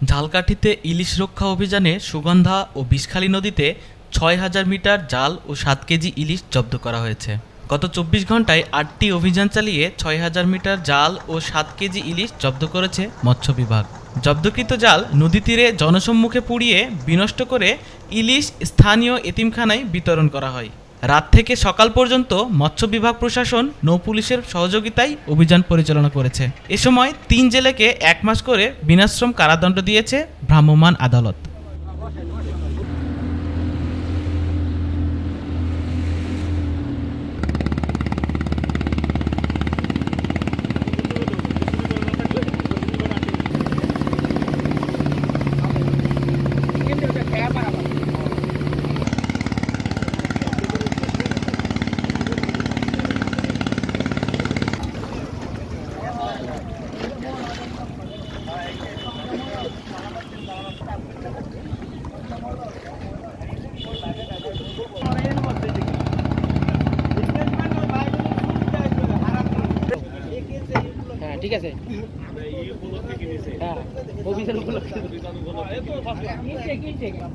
ঝালকাঠিতে ইলিশ রক্ষা অভিযানে সুগন্ধা ও বিষখালী নদীতে ৬,০০০ মিটার জাল ও ৭ কেজি ইলিশ জব্দ করা হয়েছে। গত ২৪ ঘন্টায় ৮টি অভিযান চালিয়ে ৬,০০০ মিটার জাল ও ৭ কেজি ইলিশ জব্দ করেছে মৎস্য বিভাগ। জব্দকৃত জাল নদী তীরে জনসম্মুখে পুড়িয়ে বিনষ্ট করে ইলিশ স্থানীয় এতিমখানায় বিতরণ করা হয়। রাত থেকে সকাল পর্যন্ত মৎস্য বিভাগ প্রশাসন নৌপুলিশের সহযোগিতায় অভিযান পরিচালনা করেছে। এ সময় ৩ জেলেকে ১ মাস করে বিনাশ্রম কারাদণ্ড দিয়েছে ভ্রাম্যমাণ আদালত। হ্যাঁ ঠিক আছে। হ্যাঁ অভিযান উপলক্ষে একবার